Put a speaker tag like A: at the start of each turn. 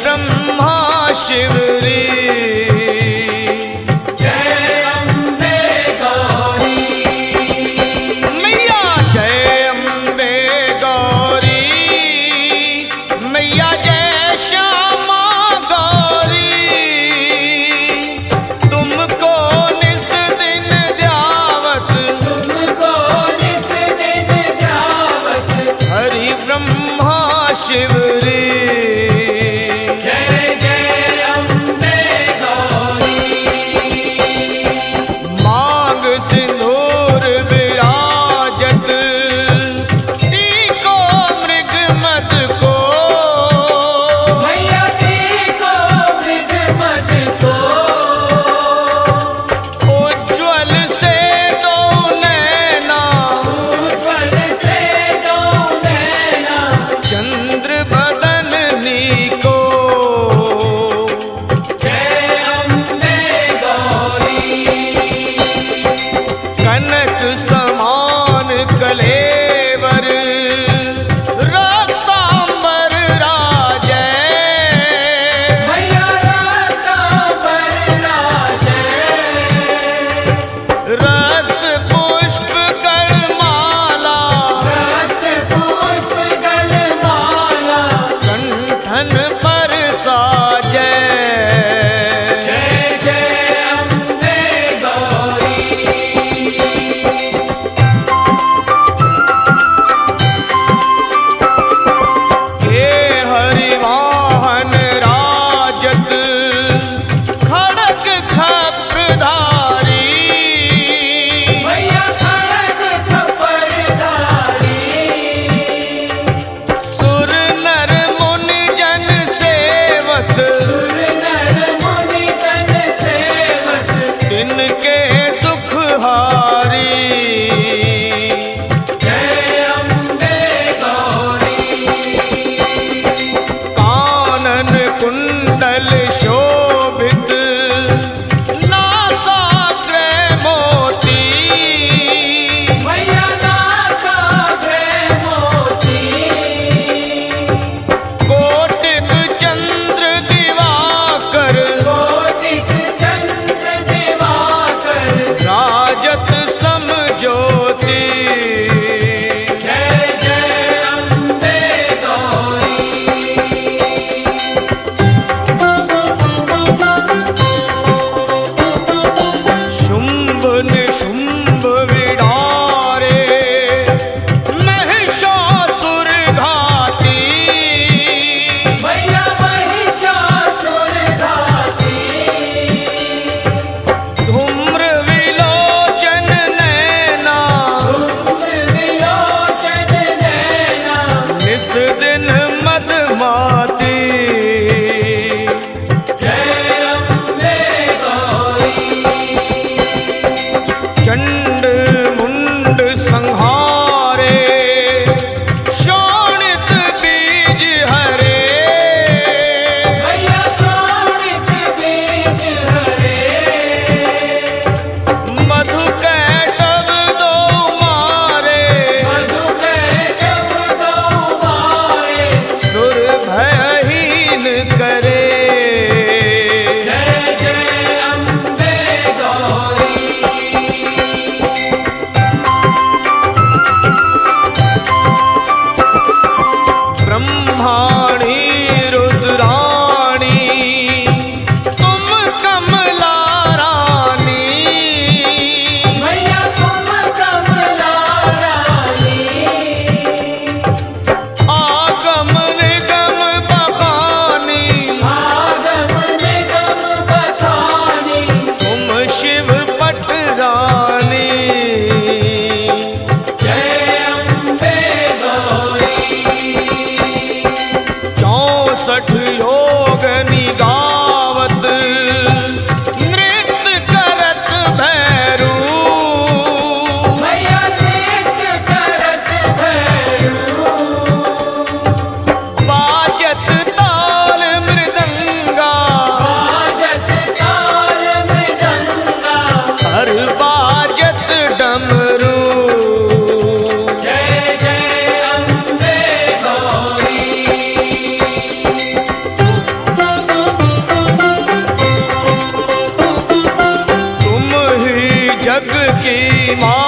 A: ब्रह्मा शिवरी।
B: जय अम्बे गौरी।
A: मैया जय अम्बे गौरी, मैया जय श्यामा गौरी। तुमको निस दिन ध्यावत,
B: तुमको निस दिन ध्यावत,
A: हरि ब्रह्मा शिवरी।
B: जय जय अम्बे गौरी।
A: मांग सिंदूर विराजत, टीको मृग मद को।
B: मैया टीको मृग मद को।
A: उज्ज्वल से दो नैना,
B: उज्ज्वल से दो नैना,
A: चंद्र बदननी को।
B: जय अम्बे गौरी।
A: कनक समान कलेवर, रक्तांबर राजै।
B: मैया रक्तांबर राजै।
A: रक्त पुष्प गलमाला,
B: रक्त पुष्प गलमाला,
A: कंठन पर साजै।
B: जय जय अम्बे गौरी।
A: हे हरिवाहन राजत, खड़ग खप्रधारी।
B: मैया खड़ग खपरधारी।
A: सुर नर मुनि जन सेवक,
B: सुर नर मुनि जन सेवक,
A: तिनके दुख हारी।
B: जय अम्बे गौरी।
A: कानन कुंडल शोभित, नासाग्र मोती।
B: मैया नासाग्र मोती।
A: कोटिक चंद्र दिवाकर,
B: कोटिक चंद्र दिवाकर,
A: राजत सम ज्योति।
B: जय जय अम्बे गौरी।
A: शुंभ निशुंभ विडारे, महिषासुर घाती।
B: मैया महिषासुर घाती।
A: धूम्र विलोचन नैना,
B: धूम्र विलोचन नैना,
A: निस दिन मदमाती।
B: जय अम्बे गौरी।
A: चंड मुंड संहारे, शोणित बीज हरे।
B: मैया शोणित बीज हरे।
A: मधु कैटव दो मारे,
B: मधु कैटव दो मारे,
A: सुर भयहीन करे।
B: जय जय अम्बे गौरी।
A: ब्रह्माणी रुद्राणी, तुम कमला रानी।
B: मैया तुम कमला रानी।
A: आगम निगम बखानी,
B: आगम निगम बखानी,
A: तुम शिव पटरानी।
B: जय अम्बे गौरी।
A: 64 योगनी गावत, नृत्य करत भैरू।
B: मैया नृत्य करत भैरू।
A: बाजत ताल मृदंगा,
B: बाजत ताल मृदंगा,
A: हर बाजत डमरू।
B: जय जय अम्बे गौरी।
A: मा